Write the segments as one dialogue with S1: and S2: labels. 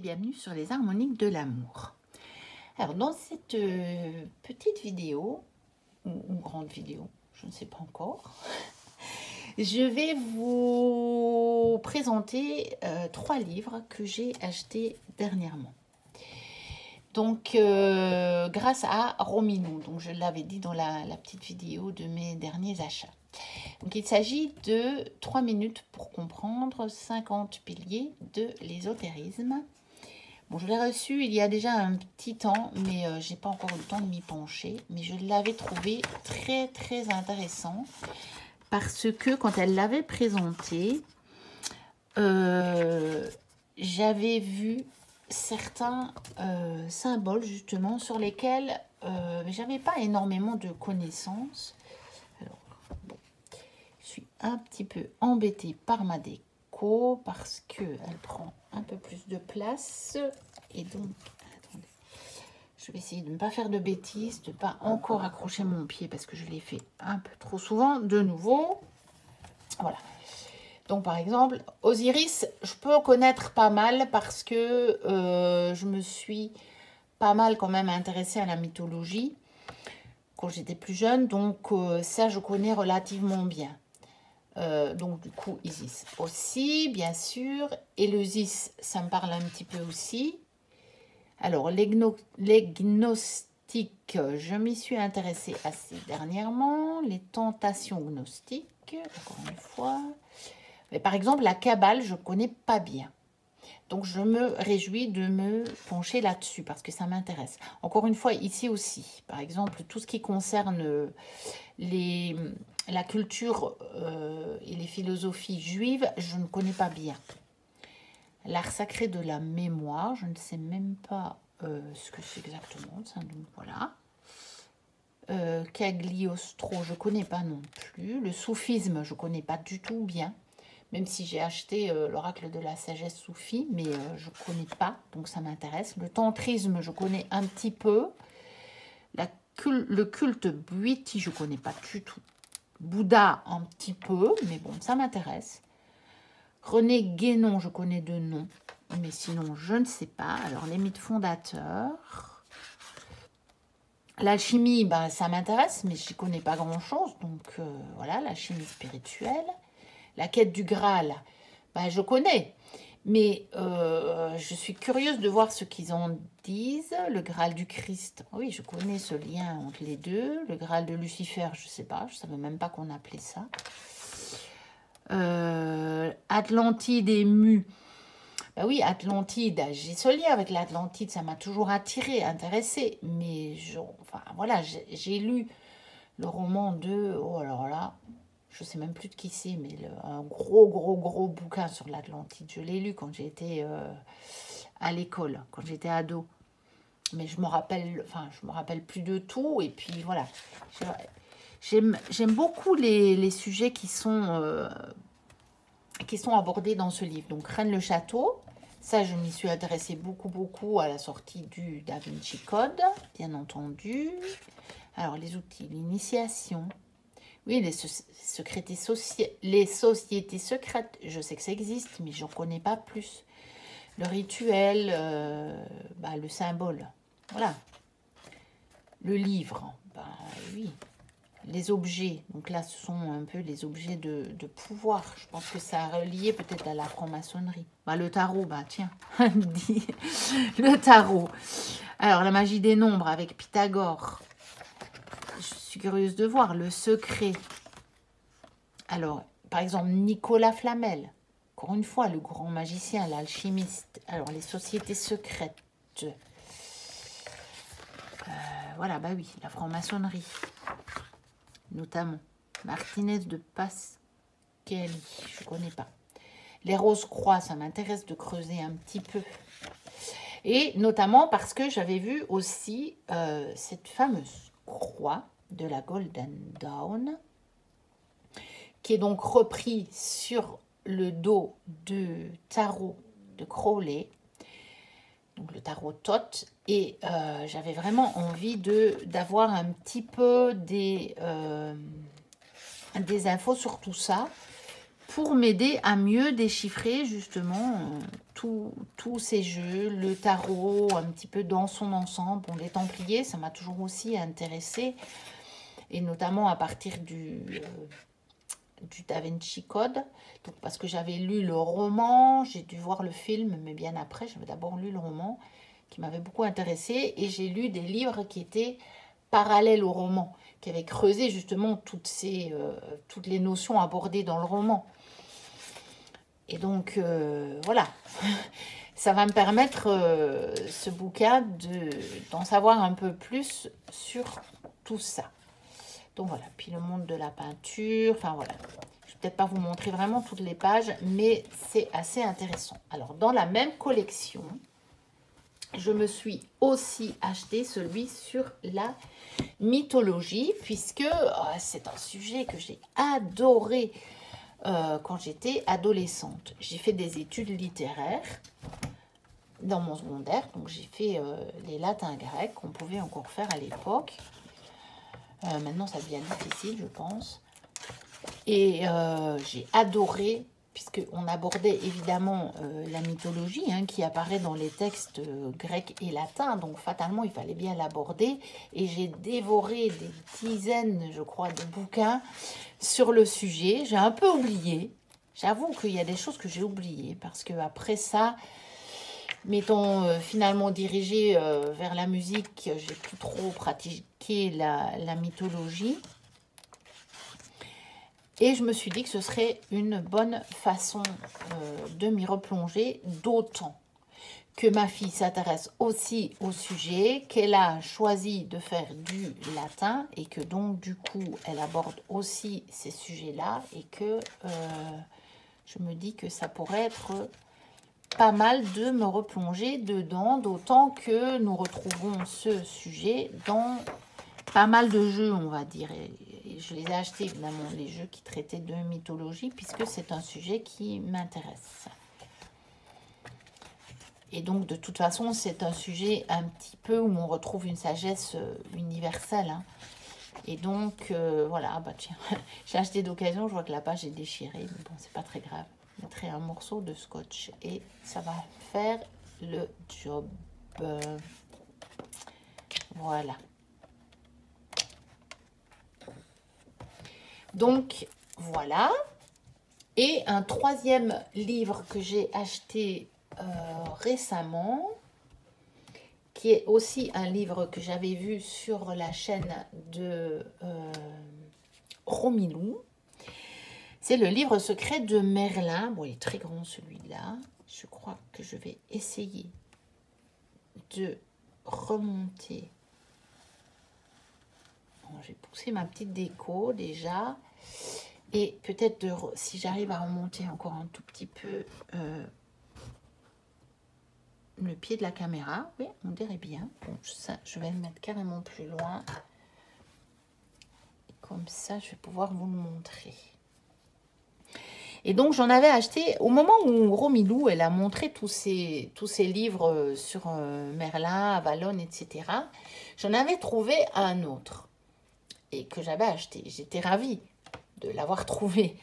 S1: bienvenue sur les harmoniques de l'amour. Alors dans cette petite vidéo, ou grande vidéo, je ne sais pas encore, je vais vous présenter 3 livres que j'ai achetés dernièrement. Donc grâce à Romino, donc je l'avais dit dans la petite vidéo de mes derniers achats. Donc il s'agit de 3 minutes pour comprendre 50 piliers de l'ésotérisme. Bon, je l'ai reçu il y a déjà un petit temps, mais j'ai pas encore eu le temps de m'y pencher. Mais je l'avais trouvé très intéressant parce que quand elle l'avait présenté, j'avais vu certains symboles justement sur lesquels j'avais pas énormément de connaissances. Alors, bon, je suis un petit peu embêtée par ma déco parce qu'elle prend un peu plus de place. Et donc, attendez, je vais essayer de ne pas faire de bêtises, de ne pas encore accrocher mon pied parce que je l'ai fait un peu trop souvent de nouveau. Voilà. Donc, par exemple, Osiris, je peux connaître pas mal parce que je me suis pas mal quand même intéressée à la mythologie quand j'étais plus jeune. Donc, ça, je connais relativement bien. Donc, du coup, Isis aussi, bien sûr. Éleusis, ça me parle un petit peu aussi. Alors, les gnostiques, je m'y suis intéressée assez dernièrement. Les tentations gnostiques, encore une fois. Mais par exemple, la Kabbale, je ne connais pas bien. Donc, je me réjouis de me pencher là-dessus parce que ça m'intéresse. Encore une fois, ici aussi, par exemple, tout ce qui concerne la culture et les philosophies juives, je ne connais pas bien. L'art sacré de la mémoire, je ne sais même pas ce que c'est exactement. Ça, donc voilà. Cagliostro, je ne connais pas non plus. Le soufisme, je ne connais pas du tout bien. Même si j'ai acheté l'oracle de la sagesse soufie, mais je ne connais pas, donc ça m'intéresse. Le tantrisme, je connais un petit peu. Le culte Bhuiti, je ne connais pas du tout. Bouddha, un petit peu, mais bon, ça m'intéresse. René Guénon, je connais de nom, mais sinon, je ne sais pas. Alors, les mythes fondateurs. L'alchimie, ben, ça m'intéresse, mais je n'y connais pas grand-chose. Donc, voilà, l'alchimie spirituelle. La quête du Graal, ben, je connais. Mais je suis curieuse de voir ce qu'ils en disent. Le Graal du Christ, oui, je connais ce lien entre les deux. Le Graal de Lucifer, je ne sais pas. Je ne savais même pas qu'on appelait ça. Atlantide et Mu. Ben oui, Atlantide, j'ai ce lien avec l'Atlantide. Ça m'a toujours attiré, intéressé. Mais enfin, voilà, j'ai lu le roman de... Oh, alors là... Je ne sais même plus de qui c'est, mais un gros bouquin sur l'Atlantide. Je l'ai lu quand j'étais à l'école, quand j'étais ado. Mais je me rappelle plus de tout. Et puis voilà. J'aime beaucoup les sujets qui sont abordés dans ce livre. Donc, Reine le Château. Ça, je m'y suis intéressée beaucoup à la sortie du Da Vinci Code, bien entendu. Alors, les outils, l'initiation. Oui, les sociétés secrètes, je sais que ça existe, mais je n'en connais pas plus. Le rituel, le symbole, voilà. Le livre, oui. Les objets, donc là, ce sont un peu les objets de pouvoir. Je pense que ça a relié peut-être à la franc-maçonnerie. Le tarot, tiens, le tarot. Alors, la magie des nombres avec Pythagore. Je suis curieuse de voir le secret. Alors, par exemple, Nicolas Flamel. Encore une fois, le grand magicien, l'alchimiste. Alors, les sociétés secrètes. Voilà, oui, la franc-maçonnerie. Notamment. Martinez de Pasquelli. Je ne connais pas. Les Rose-Croix, ça m'intéresse de creuser un petit peu. Et notamment parce que j'avais vu aussi cette fameuse croix de la Golden Dawn, qui est donc repris sur le dos de tarot de Crowley, donc le tarot Thoth, et j'avais vraiment envie d'avoir un petit peu des infos sur tout ça pour m'aider à mieux déchiffrer justement tous ces jeux, le tarot un petit peu dans son ensemble. Bon, les Templiers, ça m'a toujours aussi intéressé, et notamment à partir du Da Vinci Code, donc parce que j'avais lu le roman, j'ai dû voir le film, mais bien après, j'avais d'abord lu le roman, qui m'avait beaucoup intéressé, et j'ai lu des livres qui étaient parallèles au roman, qui avaient creusé justement toutes les notions abordées dans le roman. Et donc, voilà, ça va me permettre, ce bouquin, d'en savoir un peu plus sur tout ça. Donc voilà, puis le monde de la peinture, enfin voilà. Je vais peut-être pas vous montrer vraiment toutes les pages, mais c'est assez intéressant. Alors, dans la même collection, je me suis aussi acheté celui sur la mythologie, puisque c'est un sujet que j'ai adoré quand j'étais adolescente. J'ai fait des études littéraires dans mon secondaire, donc j'ai fait les latins grecs qu'on pouvait encore faire à l'époque. Maintenant, ça devient difficile, je pense. Et j'ai adoré, puisqu'on abordait évidemment la mythologie, hein, qui apparaît dans les textes grecs et latins. Donc, fatalement, il fallait bien l'aborder. Et j'ai dévoré des dizaines, je crois, de bouquins sur le sujet. J'ai un peu oublié. J'avoue qu'il y a des choses que j'ai oubliées, parce qu'après ça, m'étant finalement dirigée vers la musique, j'ai plus trop pratiqué la mythologie. Et je me suis dit que ce serait une bonne façon de m'y replonger, d'autant que ma fille s'intéresse aussi au sujet, qu'elle a choisi de faire du latin et que donc du coup elle aborde aussi ces sujets-là, et que je me dis que ça pourrait être pas mal de me replonger dedans, d'autant que nous retrouvons ce sujet dans pas mal de jeux, on va dire. Et je les ai achetés, évidemment, les jeux qui traitaient de mythologie, puisque c'est un sujet qui m'intéresse. Et donc, de toute façon, c'est un sujet un petit peu où on retrouve une sagesse universelle. Hein. Et donc, voilà, bah tiens, j'ai acheté d'occasion, je vois que la page est déchirée, mais bon, c'est pas très grave. Je mettrai un morceau de scotch et ça va faire le job. Voilà. Donc, voilà. Et un troisième livre que j'ai acheté récemment, qui est aussi un livre que j'avais vu sur la chaîne de Romilou. C'est le livre secret de Merlin. Bon, il est très grand celui-là. Je crois que je vais essayer de remonter. Bon, j'ai poussé ma petite déco déjà. Et peut-être si j'arrive à remonter encore un tout petit peu le pied de la caméra. Oui, on dirait bien. Bon, ça, je vais le mettre carrément plus loin. Et comme ça, je vais pouvoir vous le montrer. Et donc, j'en avais acheté au moment où Romilou, elle a montré tous ces livres sur Merlin, Avalon, etc. J'en avais trouvé un autre et que j'avais acheté. J'étais ravie de l'avoir trouvé.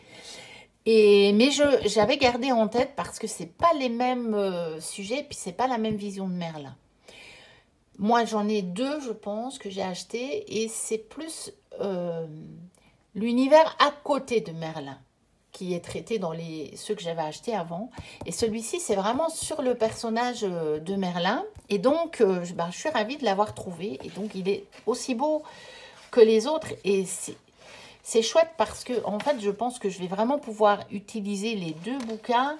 S1: Mais j'avais gardé en tête parce que c'est pas les mêmes sujets, puis c'est pas la même vision de Merlin. Moi, j'en ai deux, je pense, que j'ai acheté, et c'est plus l'univers à côté de Merlin qui est traité dans ceux que j'avais achetés avant. Et celui-ci, c'est vraiment sur le personnage de Merlin. Et donc, je suis ravie de l'avoir trouvé. Et donc, il est aussi beau que les autres. Et c'est chouette parce que, en fait, je pense que je vais vraiment pouvoir utiliser les deux bouquins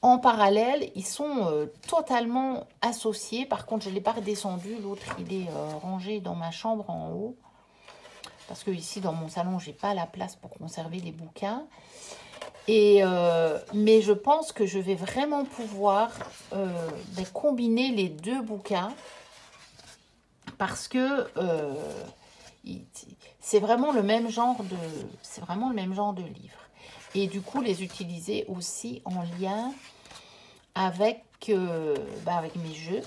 S1: en parallèle. Ils sont totalement associés. Par contre, je ne l'ai pas redescendu. L'autre, il est rangé dans ma chambre en haut. Parce que ici, dans mon salon, je n'ai pas la place pour conserver les bouquins. Mais je pense que je vais vraiment pouvoir combiner les deux bouquins. Parce que c'est vraiment le même genre de livre. Et du coup, les utiliser aussi en lien avec mes jeux.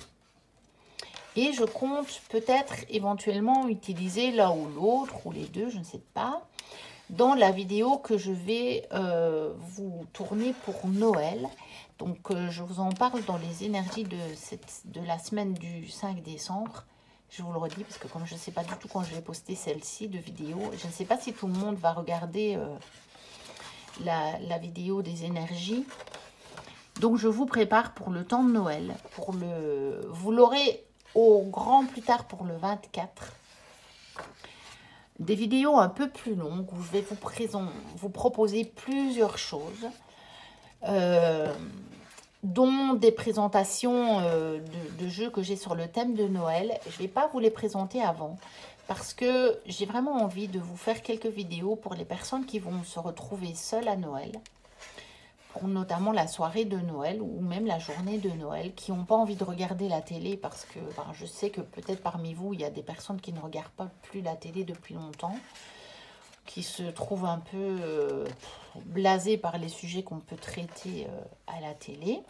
S1: Et je compte peut-être éventuellement utiliser l'un ou l'autre, ou les deux, je ne sais pas. dans la vidéo que je vais vous tourner pour Noël. Donc, je vous en parle dans les énergies de la semaine du 5 décembre. Je vous le redis, parce que comme je ne sais pas du tout quand je vais poster celle-ci de vidéo, je ne sais pas si tout le monde va regarder la vidéo des énergies. Donc, je vous prépare pour le temps de Noël. Vous l'aurez au grand plus tard pour le 24. Des vidéos un peu plus longues où je vais vous proposer plusieurs choses, dont des présentations de jeux que j'ai sur le thème de Noël. Je ne vais pas vous les présenter avant parce que j'ai vraiment envie de vous faire quelques vidéos pour les personnes qui vont se retrouver seules à Noël, pour notamment la soirée de Noël ou même la journée de Noël, qui n'ont pas envie de regarder la télé parce que je sais que peut-être parmi vous, il y a des personnes qui ne regardent pas plus la télé depuis longtemps, qui se trouvent un peu blasées par les sujets qu'on peut traiter à la télé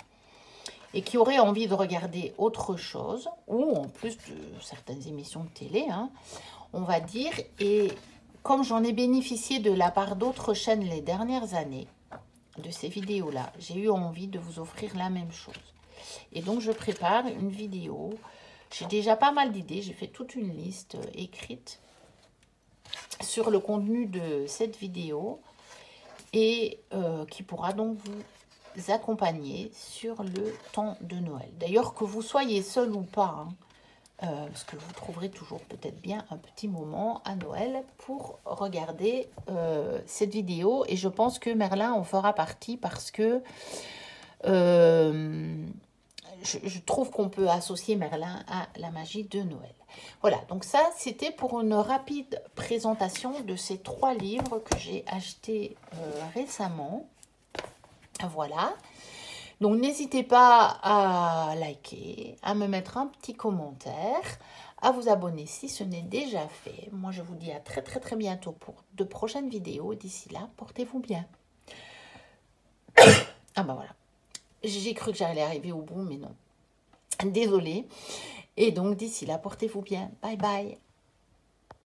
S1: et qui auraient envie de regarder autre chose, ou en plus de certaines émissions de télé, hein, on va dire. Et comme j'en ai bénéficié de la part d'autres chaînes les dernières années, de ces vidéos-là, j'ai eu envie de vous offrir la même chose. Et donc, je prépare une vidéo. J'ai déjà pas mal d'idées. J'ai fait toute une liste écrite sur le contenu de cette vidéo et qui pourra donc vous accompagner sur le temps de Noël. D'ailleurs, que vous soyez seul ou pas, hein, parce que vous trouverez toujours peut-être bien un petit moment à Noël pour regarder cette vidéo. Et je pense que Merlin en fera partie parce que je trouve qu'on peut associer Merlin à la magie de Noël. Voilà, donc ça, c'était pour une rapide présentation de ces 3 livres que j'ai achetés récemment. Voilà. Donc, n'hésitez pas à liker, à me mettre un petit commentaire, à vous abonner si ce n'est déjà fait. Moi, je vous dis à très très très bientôt pour de prochaines vidéos. D'ici là, portez-vous bien. Ah bah voilà. J'ai cru que j'allais arriver au bout, mais non. Désolée. Et donc, d'ici là, portez-vous bien. Bye bye.